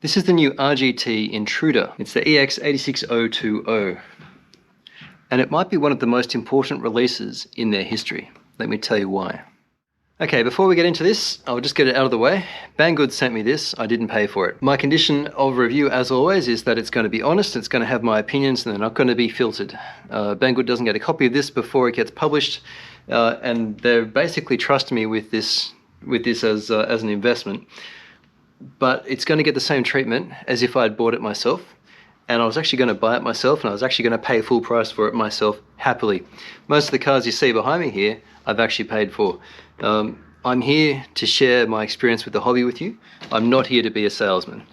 This is the new RGT Intruder. It's the EX86020. And it might be one of the most important releases in their history. Let me tell you why. Okay, before we get into this, I'll just get it out of the way. Banggood sent me this, I didn't pay for it. My condition of review, as always, is that it's going to be honest, it's going to have my opinions, and they're not going to be filtered. Banggood doesn't get a copy of this before it gets published, and they're basically trusting me with this as an investment. But it's going to get the same treatment as if I had bought it myself, and I was actually going to buy it myself, and I was actually going to pay full price for it myself happily. Most of the cars you see behind me here, I've actually paid for. I'm here to share my experience with the hobby with you. I'm not here to be a salesman.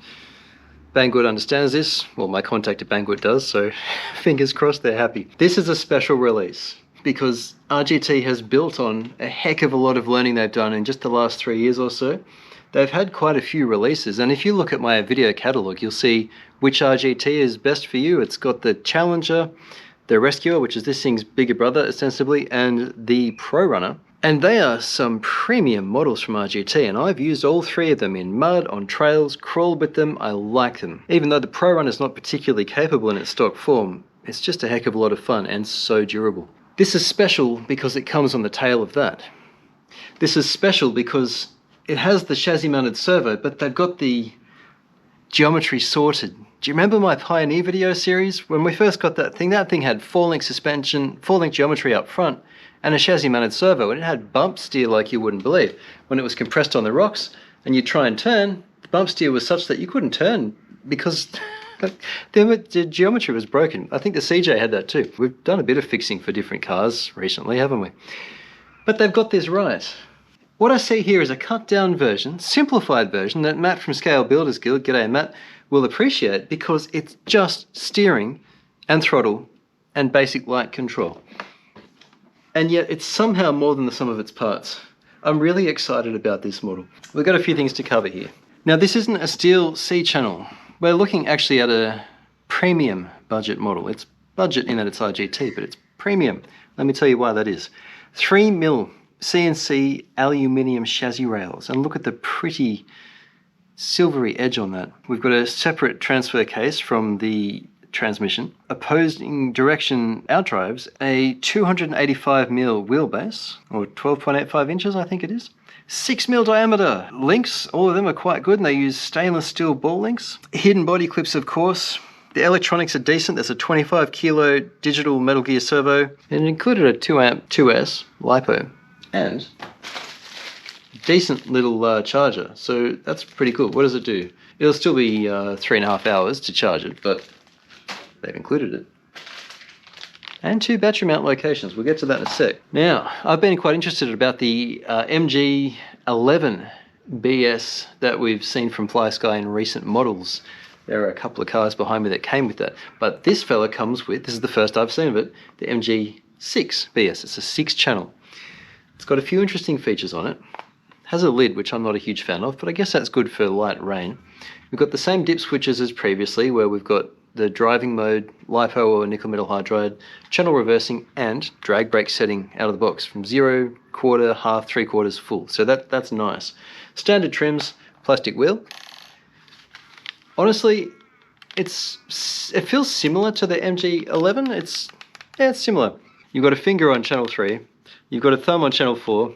Banggood understands this. Well, my contact at Banggood does, so fingers crossed they're happy. This is a special release because RGT has built on a heck of a lot of learning they've done in just the last 3 years or so. They've had quite a few releases, and if you look at my video catalog, you'll see which RGT is best for you. It's got the Challenger, the Rescuer, which is this thing's bigger brother ostensibly, and the Pro Runner. And they are some premium models from RGT, and I've used all three of them in mud, on trails, crawled with them. I like them. Even though the Pro Runner is not particularly capable in its stock form, it's just a heck of a lot of fun and so durable. This is special because it comes on the tail of that. This is special because it has the chassis mounted servo, but they've got the geometry sorted. Do you remember my Pioneer video series? When we first got that thing had 4-link suspension, 4-link geometry up front, and a chassis mounted servo, and it had bump steer like you wouldn't believe. When it was compressed on the rocks and you try and turn, the bump steer was such that you couldn't turn because the geometry was broken. I think the CJ had that too. We've done a bit of fixing for different cars recently, haven't we? But they've got this right. What I see here is a cut down version, simplified version that Matt from Scale Builders Guild, g'day Matt, will appreciate because it's just steering and throttle and basic light control. And yet it's somehow more than the sum of its parts. I'm really excited about this model. We've got a few things to cover here. Now this isn't a steel C-channel. We're looking actually at a premium budget model. It's budget in that it's RGT, but it's premium. Let me tell you why that is. 3mm CNC aluminium chassis rails, and look at the pretty silvery edge on that. We've got a separate transfer case from the transmission, opposing direction outdrives, a 285mm wheelbase, or 12.85 inches I think it is, 6mm diameter links. All of them are quite good, and they use stainless steel ball links. Hidden body clips, of course. The electronics are decent. There's a 25 kilo digital Metal Gear servo, and it included a 2-amp 2S LiPo and a decent little charger, so that's pretty cool. What does it do? It'll still be 3.5 hours to charge it, but they've included it. And 2 battery mount locations. We'll get to that in a sec. Now, I've been quite interested about the MG11 BS that we've seen from FlySky in recent models. There are a couple of cars behind me that came with that, but this fella comes with, this is the first I've seen of it, the MG6 BS. It's a 6-channel. It's got a few interesting features on it. Has a lid, which I'm not a huge fan of, but I guess that's good for light rain. We've got the same dip switches as previously, where we've got the driving mode, LiPo or nickel metal hydride, channel reversing, and drag brake setting out of the box from 0, quarter, half, 3/4, full. So that's nice. Standard trims, plastic wheel. Honestly, it feels similar to the MG11. It's similar. You've got a finger on channel 3, you've got a thumb on channel 4,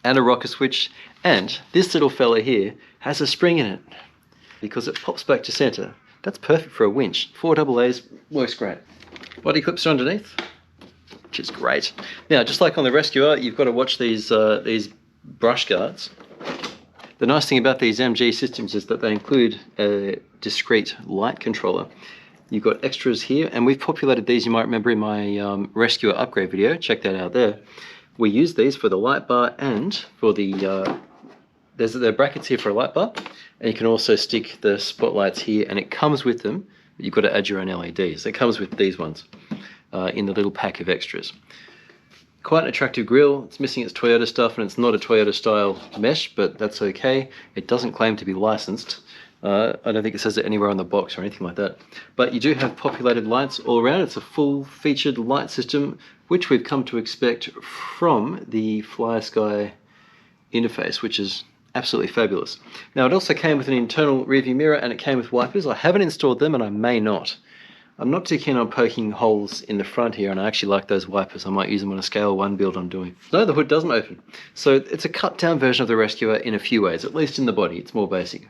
and a rocker switch, and this little fella here has a spring in it because it pops back to center. That's perfect for a winch. 4 AA's works great. Body clips are underneath, which is great. Now, just like on the Rescuer, you've got to watch these brush guards. The nice thing about these MG systems is that they include a discrete light controller. You've got extras here, and we've populated these, you might remember in my Rescuer upgrade video. Check that out there. We use these for the light bar and for the there's the brackets here for a light bar, and you can also stick the spotlights here, and it comes with them, but you've got to add your own LEDs. It comes with these ones in the little pack of extras. Quite an attractive grille. It's missing its Toyota stuff, and it's not a Toyota style mesh, but that's okay. It doesn't claim to be licensed. I don't think it says it anywhere on the box or anything like that. But you do have populated lights all around. It's a full featured light system, which we've come to expect from the FlySky interface, which is Absolutely fabulous. Now it also came with an internal rearview mirror and it came with wipers. I haven't installed them and I may not. I'm not too keen on poking holes in the front here, and I actually like those wipers. I might use them on a scale 1 build I'm doing. No, the hood doesn't open. So it's a cut down version of the Rescuer in a few ways, at least in the body. It's more basic.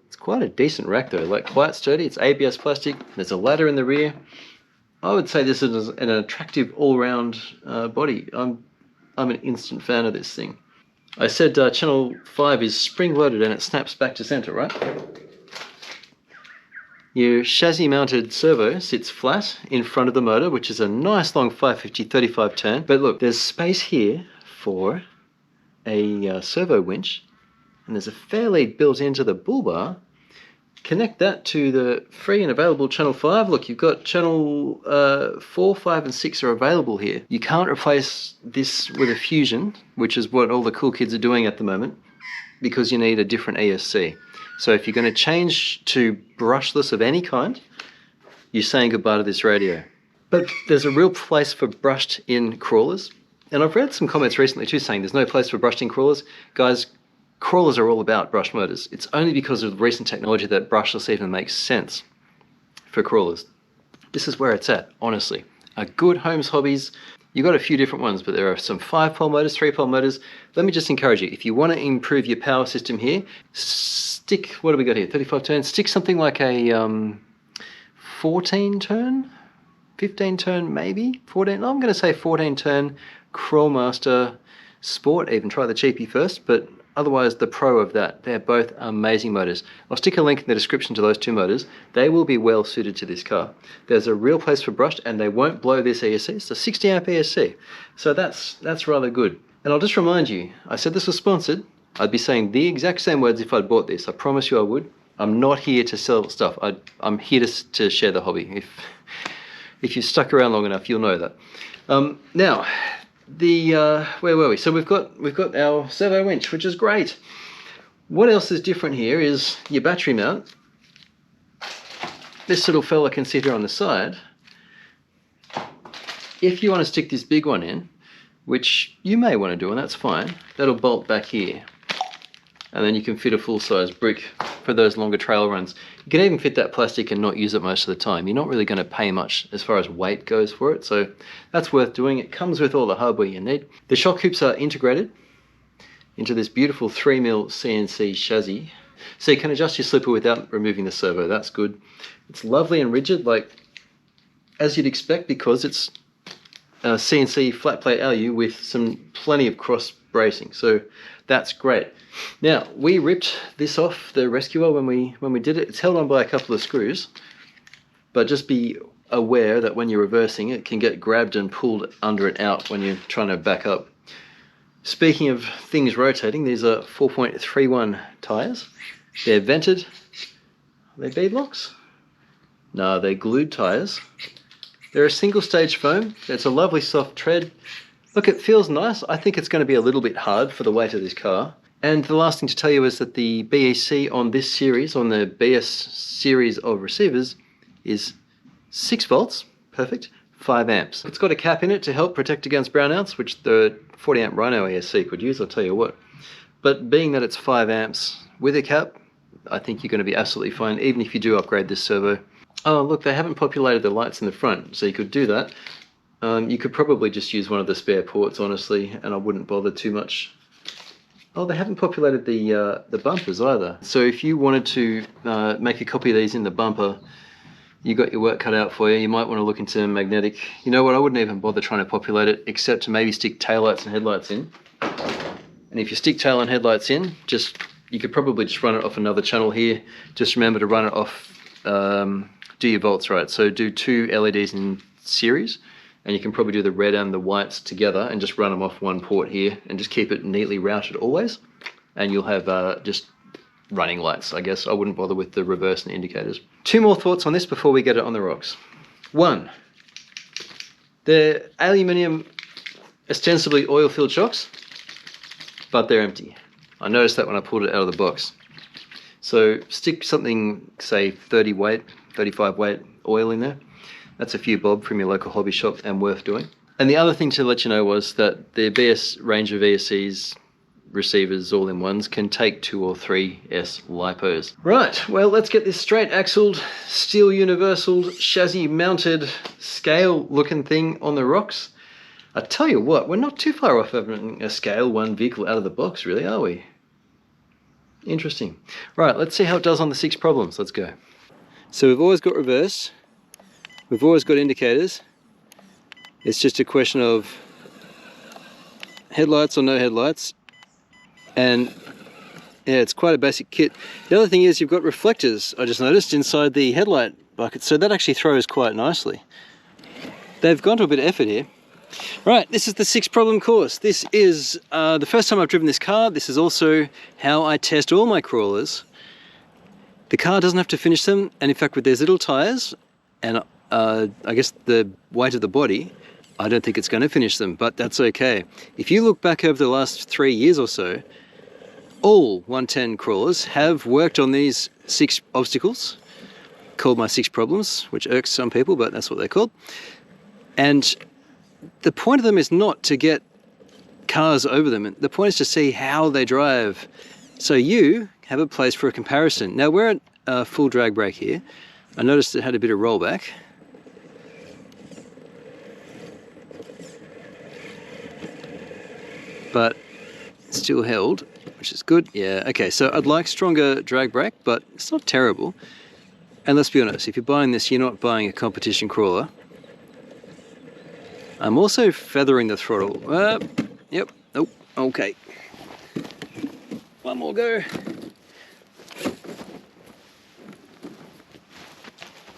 It's quite a decent rack though, like quite sturdy. It's ABS plastic. There's a ladder in the rear. I would say this is an attractive all-round body. I'm an instant fan of this thing. I said channel 5 is spring-loaded and it snaps back to center, right? Your chassis-mounted servo sits flat in front of the motor, which is a nice long 550/35 turn. But look, there's space here for a servo winch, and there's a fair lead built into the bull bar. Connect that to the free and available channel 5. Look, you've got channel 4, 5 and 6 are available here. You can't replace this with a Fusion, which is what all the cool kids are doing at the moment, because you need a different ESC. So if you're going to change to brushless of any kind, you're saying goodbye to this radio. But there's a real place for brushed in crawlers. And I've read some comments recently too saying there's no place for brushed in crawlers. Guys, crawlers are all about brushed motors. It's only because of recent technology that brushless even makes sense for crawlers. This is where it's at, honestly. A good Homes Hobbies. You've got a few different ones, but there are some 5-pole motors, 3-pole motors. Let me just encourage you, if you want to improve your power system here, stick, what do we got here, 35 turns? Stick something like a 14 turn, 15 turn maybe, 14, I'm going to say 14 turn Crawlmaster Sport, even try the cheapie first, but otherwise the Pro of that. They're both amazing motors. I'll stick a link in the description to those two motors. They will be well suited to this car. There's a real place for brushed and they won't blow this ESC. It's a 60 amp ESC. So that's rather good. And I'll just remind you, I said this was sponsored. I'd be saying the exact same words if I'd bought this. I promise you I would. I'm not here to sell stuff. I'm here to share the hobby. If you've stuck around long enough, you'll know that. Now, where were we? So we've got our servo winch, which is great. What else is different here is your battery mount. This little fella can sit here on the side. If you want to stick this big one in, which you may want to do, and that's fine, that'll bolt back here. And then you can fit a full-size brick for those longer trail runs. You can even fit that plastic and not use it most of the time. You're not really going to pay much as far as weight goes for it, so that's worth doing. It comes with all the hardware you need. The shock hoops are integrated into this beautiful 3mm CNC chassis. So you can adjust your slipper without removing the servo. That's good. It's lovely and rigid, like as you'd expect, because it's a CNC flat plate alu with plenty of cross bracing. So that's great. Now, we ripped this off the Rescuer when we did it. It's held on by a couple of screws, but just be aware that when you're reversing, it can get grabbed and pulled under and out when you're trying to back up. Speaking of things rotating, these are 4.31 tyres. They're vented. Are they beadlocks? No, they're glued tyres. They're a single stage foam. It's a lovely soft tread. Look, it feels nice. I think it's going to be a little bit hard for the weight of this car. And the last thing to tell you is that the BEC on this series, on the BS series of receivers, is 6 volts, perfect, 5 amps. It's got a cap in it to help protect against brownouts, which the 40 amp Rhino ESC could use, I'll tell you what. But being that it's 5 amps with a cap, I think you're going to be absolutely fine, even if you do upgrade this servo. Oh, look, they haven't populated the lights in the front, so you could do that. You could probably just use one of the spare ports, honestly, and I wouldn't bother too much. Oh, they haven't populated the bumpers either. So if you wanted to make a copy of these in the bumper, you got your work cut out for you. You might want to look into magnetic. You know what, I wouldn't even bother trying to populate it, except to maybe stick taillights and headlights in. And if you stick tail and headlights in, you could probably just run it off another channel here. Just remember to run it off, do your volts right. So do 2 LEDs in series, and you can probably do the red and the whites together and just run them off one port here and just keep it neatly routed always. And you'll have just running lights, I guess. I wouldn't bother with the reverse and indicators. 2 more thoughts on this before we get it on the rocks. 1, they're aluminium, ostensibly oil-filled shocks, but they're empty. I noticed that when I pulled it out of the box. So stick something, say 30 weight, 35 weight oil in there. That's a few bob from your local hobby shop and worth doing. And the other thing to let you know was that the BS range of ESCs, receivers, all-in-ones, can take 2 or 3 S lipos. Right, well, let's get this straight axled, steel universal, chassis mounted, scale looking thing on the rocks. I tell you what, we're not too far off having a scale 1 vehicle out of the box, really, are we? Interesting. Right, let's see how it does on the 6 problems. Let's go. So we've always got reverse, we've always got indicators. It's just a question of headlights or no headlights, and yeah, it's quite a basic kit. The other thing is you've got reflectors, I just noticed, inside the headlight bucket, so that actually throws quite nicely. They've gone to a bit of effort here. Right, this is the 6 problem course. This is the first time I've driven this car. This is also how I test all my crawlers. The car doesn't have to finish them, and in fact with these little tyres and I guess the weight of the body, I don't think it's going to finish them, but that's okay. If you look back over the last 3 years or so, all 110 crawlers have worked on these 6 obstacles, called my 6 problems, which irks some people, but that's what they're called. And the point of them is not to get cars over them. The point is to see how they drive, so you have a place for a comparison. Now we're at full drag brake here. I noticed it had a bit of rollback. But it's still held, which is good. Yeah, okay, so I'd like stronger drag brake, but it's not terrible. And let's be honest, if you're buying this, you're not buying a competition crawler. I'm also feathering the throttle. Yep, oh, okay. One more go.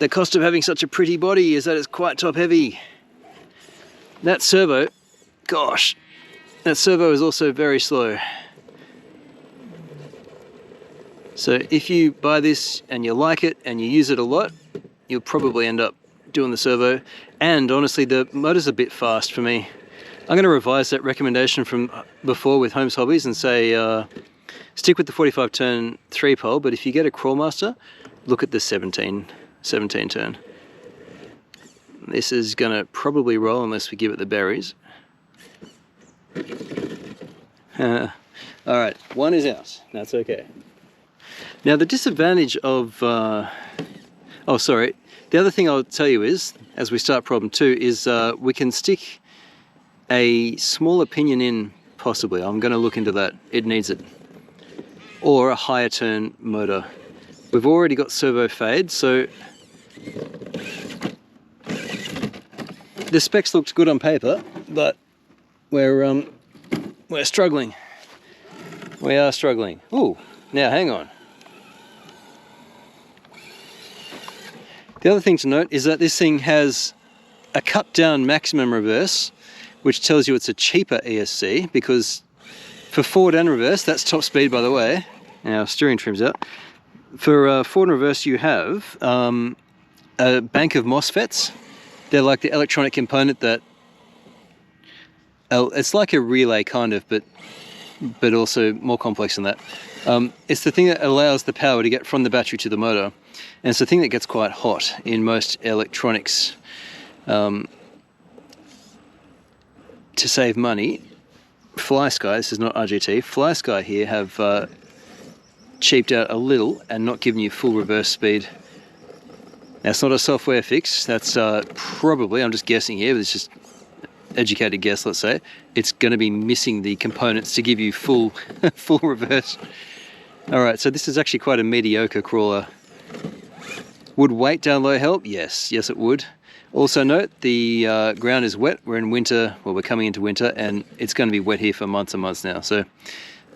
The cost of having such a pretty body is that it's quite top heavy. That servo, gosh, that servo is also very slow. So if you buy this and you like it and you use it a lot, you'll probably end up doing the servo. And honestly, the motor's a bit fast for me. I'm going to revise that recommendation from before with Homes Hobbies and say stick with the 45 turn 3-pole, but if you get a Crawlmaster, look at the 17 turn. This is going to probably roll unless we give it the berries. Alright, one is out. That's okay. Now the disadvantage of... oh, sorry. The other thing I'll tell you is, as we start problem 2, is we can stick a smaller pinion in, possibly. I'm going to look into that. It needs it. Or a higher turn motor. We've already got servo fade, so the specs looked good on paper, but we're struggling. We are struggling. Ooh, now hang on. The other thing to note is that this thing has a cut down maximum reverse, which tells you it's a cheaper ESC, because for forward and reverse, that's top speed by the way, now steering trim's out, for forward and reverse you have a bank of MOSFETs. They're like the electronic component that, it's like a relay kind of, but also more complex than that. It's the thing that allows the power to get from the battery to the motor. And it's the thing that gets quite hot in most electronics. To save money, FlySky, this is not RGT, FlySky here have cheaped out a little and not given you full reverse speed. Now it's not a software fix, that's probably, I'm just guessing here, but it's just educated guess, let's say, it's going to be missing the components to give you full full reverse. Alright, so this is actually quite a mediocre crawler. Would weight down low help? Yes, yes it would. Also note, the ground is wet. We're in winter, well we're coming into winter, and it's going to be wet here for months and months now. So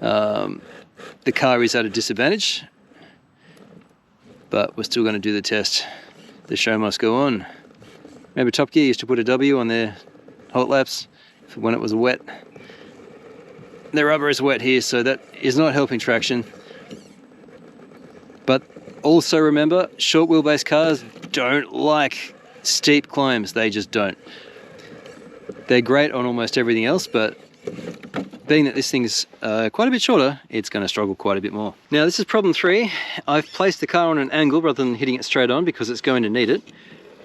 the car is at a disadvantage, but we're still going to do the test. The show must go on. Remember Top Gear used to put a W on their hot laps for when it was wet. The rubber is wet here, so that is not helping traction. But also remember, short wheelbase cars don't like steep climbs. They just don't. They're great on almost everything else, but being that this thing's quite a bit shorter, it's going to struggle quite a bit more. Now this is problem 3. I've placed the car on an angle rather than hitting it straight on because it's going to need it.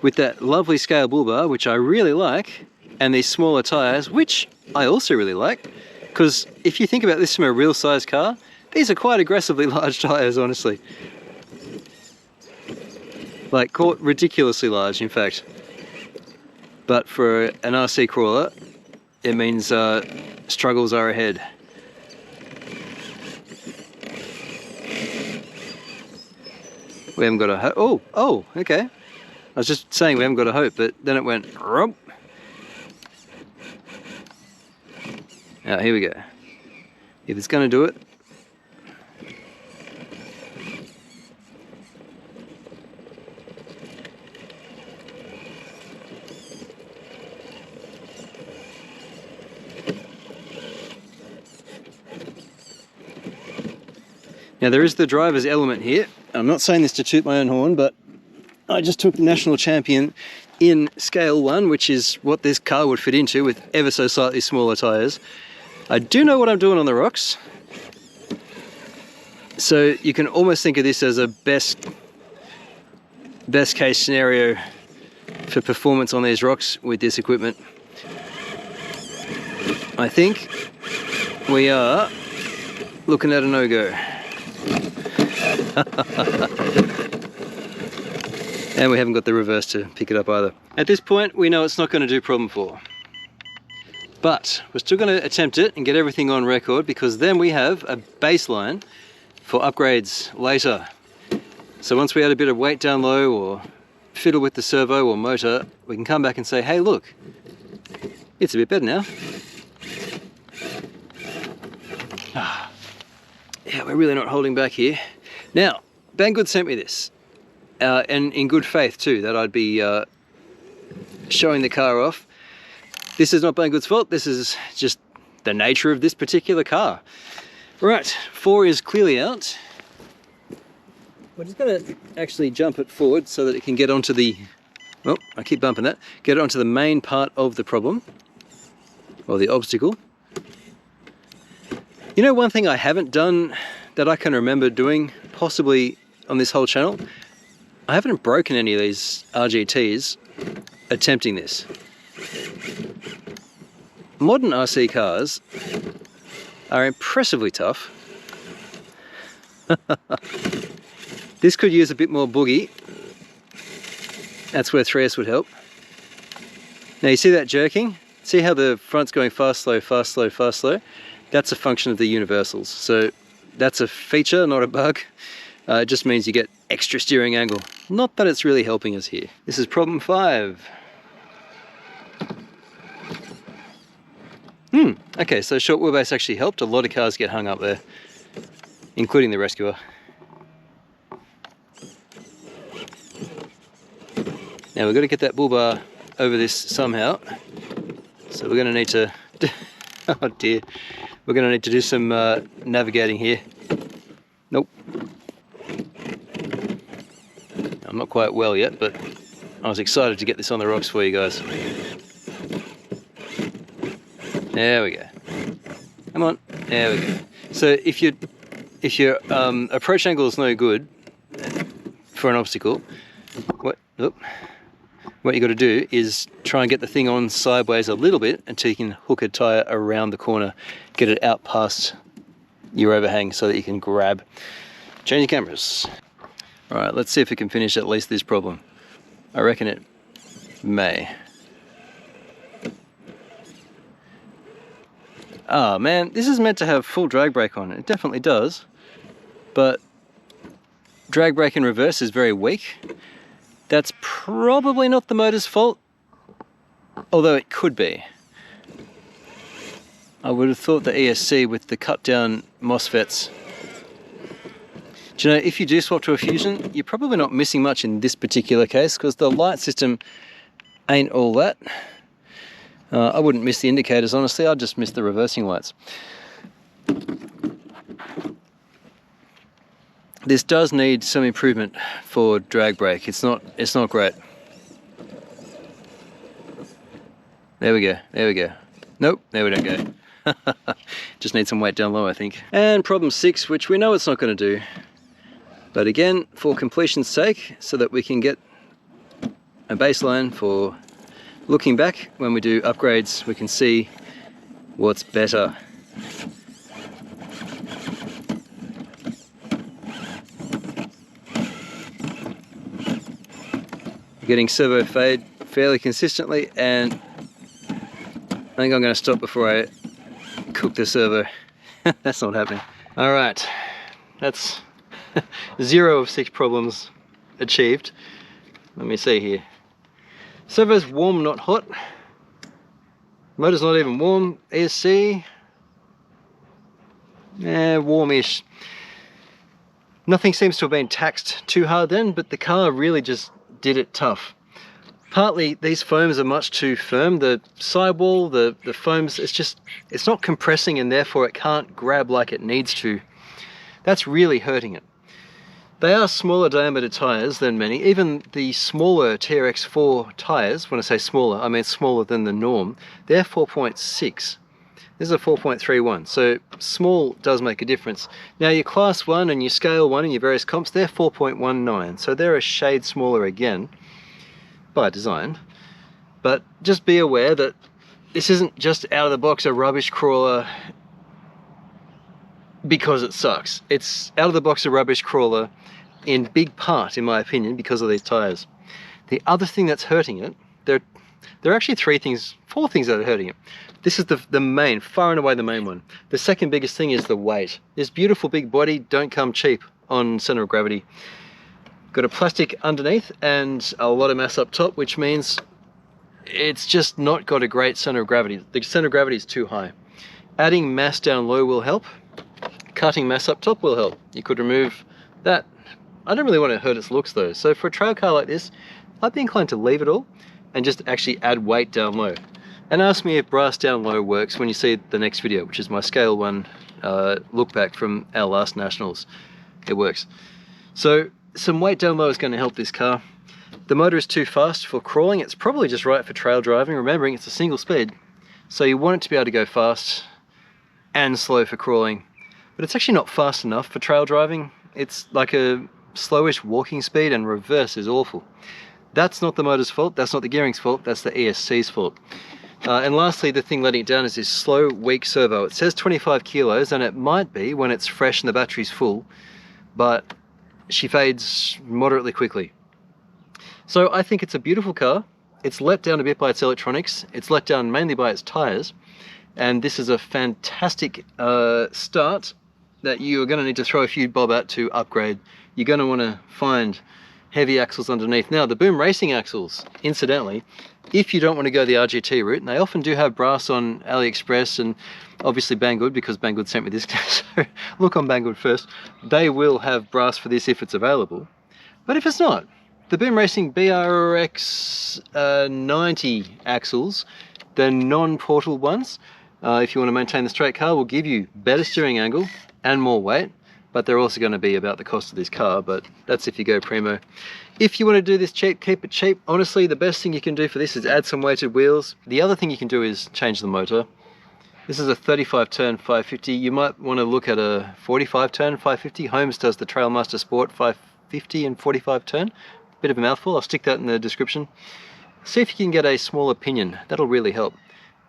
With that lovely scale bull bar, which I really like, and these smaller tyres, which I also really like, Because if you think about this from a real size car, these are quite aggressively large tyres, honestly. Like, ridiculously large, in fact. But for an RC crawler, it means struggles are ahead. We haven't got a hope. Oh, okay. I was just saying we haven't got a hope, but then it went rump. Now, here we go. If it's going to do it. Now there is the driver's element here. I'm not saying this to toot my own horn, but I just took the national champion in scale 1, which is what this car would fit into with ever so slightly smaller tyres. I do know what I'm doing on the rocks. So you can almost think of this as a best case scenario for performance on these rocks with this equipment. I think we are looking at a no-go. And we haven't got the reverse to pick it up either. At this point, we know it's not going to do problem 4. But we're still going to attempt it and get everything on record, because then we have a baseline for upgrades later. So once we add a bit of weight down low or fiddle with the servo or motor, we can come back and say, hey look, it's a bit better now. Yeah, we're really not holding back here. Now, Banggood sent me this, and in good faith too, that I'd be showing the car off. This is not Banggood's fault, this is just the nature of this particular car. Right, 4 is clearly out. We're just going to actually jump it forward so that it can get onto the, oh, I keep bumping that, get onto the main part of the problem, or the obstacle. You know, one thing I haven't done that I can remember doing, possibly on this whole channel, I haven't broken any of these RGTs attempting this. Modern RC cars are impressively tough. This could use a bit more boogie. That's where 3S would help. Now you see that jerking? See how the front's going fast, slow, fast, slow, fast, slow? That's a function of the universals. So that's a feature, not a bug. It just means you get extra steering angle. Not that it's really helping us here. This is problem 5. Okay, so short wheelbase actually helped. A lot of cars get hung up there, including the Rescuer. Now we've got to get that bull bar over this somehow. So we're going to need to, oh dear, we're going to need to do some navigating here. Nope. I'm not quite well yet, but I was excited to get this on the rocks for you guys. There we go. Come on. There we go. So if your approach angle is no good for an obstacle, what you got to do is try and get the thing on sideways a little bit until you can hook a tyre around the corner, get it out past your overhang so that you can grab. Change your cameras. All right, let's see if we can finish at least this problem. I reckon it may. Ah, man, this is meant to have full drag brake on it. It definitely does, but drag brake in reverse is very weak. That's probably not the motor's fault, although it could be. I would have thought the ESC with the cut down MOSFETs. Do you know, if you do swap to a Fusion, you're probably not missing much in this particular case, because the light system ain't all that. I wouldn't miss the indicators, honestly, I'd just miss the reversing lights. This does need some improvement for drag brake. It's not great. There we go, there we go. Nope, there we don't go. Just need some weight down low, I think. And problem 6, which we know it's not going to do. But again, for completion's sake, so that we can get a baseline for looking back when we do upgrades, we can see what's better. Getting servo fade fairly consistently, and I think I'm going to stop before I cook the servo. That's not happening. All right, that's 0 of 6 problems achieved. Let me see here. Servo's warm, not hot. Motor's not even warm. ESC, warmish. Nothing seems to have been taxed too hard then, but the car really just did it tough. Partly these foams are much too firm. The sidewall, the foams, it's not compressing, and therefore it can't grab like it needs to. That's really hurting it. They are smaller diameter tyres than many. Even the smaller TRX4 tyres, when I say smaller, I mean smaller than the norm, they're 4.6. This is a 4.31, so small does make a difference. Now your class 1 and your scale 1 and your various comps, they're 4.19, so they're a shade smaller again, by design. But just be aware that this isn't just out of the box a rubbish crawler because it sucks. It's out of the box a rubbish crawler in big part, in my opinion, because of these tyres. The other thing that's hurting it, there are actually 4 things that are hurting it. This is the main, far and away the main one. The second biggest thing is the weight. This beautiful big body don't come cheap on centre of gravity. Got a plastic underneath and a lot of mass up top, which means it's just not got a great centre of gravity. The centre of gravity is too high. Adding mass down low will help. Cutting mass up top will help. You could remove that. I don't really want to hurt its looks though. So for a trail car like this, I'd be inclined to leave it all and just actually add weight down low. And ask me if brass down low works when you see the next video, which is my scale 1 look back from our last nationals. It works. So some weight down low is going to help this car. The motor is too fast for crawling. It's probably just right for trail driving, remembering it's a single speed. So you want it to be able to go fast and slow for crawling. But it's actually not fast enough for trail driving. It's like a slowish walking speed, and reverse is awful. That's not the motor's fault, that's not the gearing's fault, that's the ESC's fault. And lastly, the thing letting it down is this slow, weak servo. It says 25 kilos, and it might be when it's fresh and the battery's full, but she fades moderately quickly. So I think it's a beautiful car. It's let down a bit by its electronics. It's let down mainly by its tyres. And this is a fantastic start that you're going to need to throw a few bob at to upgrade. You're going to want to find heavy axles underneath. Now, the Boom Racing axles, incidentally, if you don't want to go the RGT route, and they often do have brass on AliExpress and obviously Banggood, because Banggood sent me this, so look on Banggood first. They will have brass for this if it's available. But if it's not, the Boom Racing BRX90 axles, the non-portal ones, if you want to maintain the straight car, will give you better steering angle and more weight, but they're also going to be about the cost of this car, but that's if you go primo. If you want to do this cheap, keep it cheap. Honestly, the best thing you can do for this is add some weighted wheels. The other thing you can do is change the motor. This is a 35 turn 550. You might want to look at a 45 turn 550. Holmes does the Trailmaster Sport 550 and 45 turn. Bit of a mouthful, I'll stick that in the description. See if you can get a smaller pinion, that'll really help.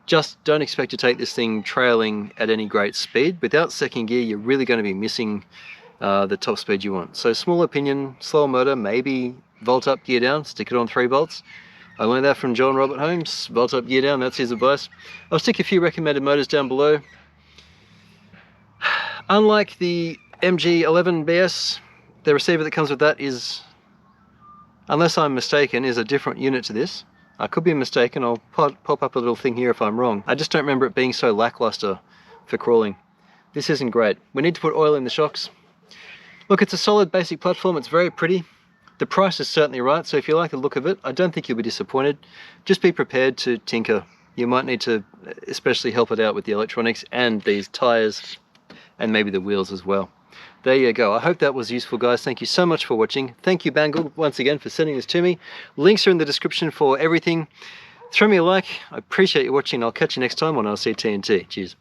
Just don't expect to take this thing trailing at any great speed. Without second gear, you're really going to be missing the top speed you want. So smaller pinion, slower motor, maybe volt up, gear down, stick it on 3 volts. I learned that from John Robert Holmes, volt up, gear down, that's his advice. I'll stick a few recommended motors down below. Unlike the MG11BS, the receiver that comes with that is, unless I'm mistaken, is a different unit to this. I could be mistaken, I'll pop up a little thing here if I'm wrong. I just don't remember it being so lackluster for crawling. This isn't great. We need to put oil in the shocks. Look, it's a solid basic platform, it's very pretty. The price is certainly right, so if you like the look of it, I don't think you'll be disappointed. Just be prepared to tinker. You might need to especially help it out with the electronics and these tyres and maybe the wheels as well. There you go. I hope that was useful, guys. Thank you so much for watching. Thank you, Banggood, once again for sending this to me. Links are in the description for everything. Throw me a like. I appreciate you watching. I'll catch you next time on RC-TNT. Cheers.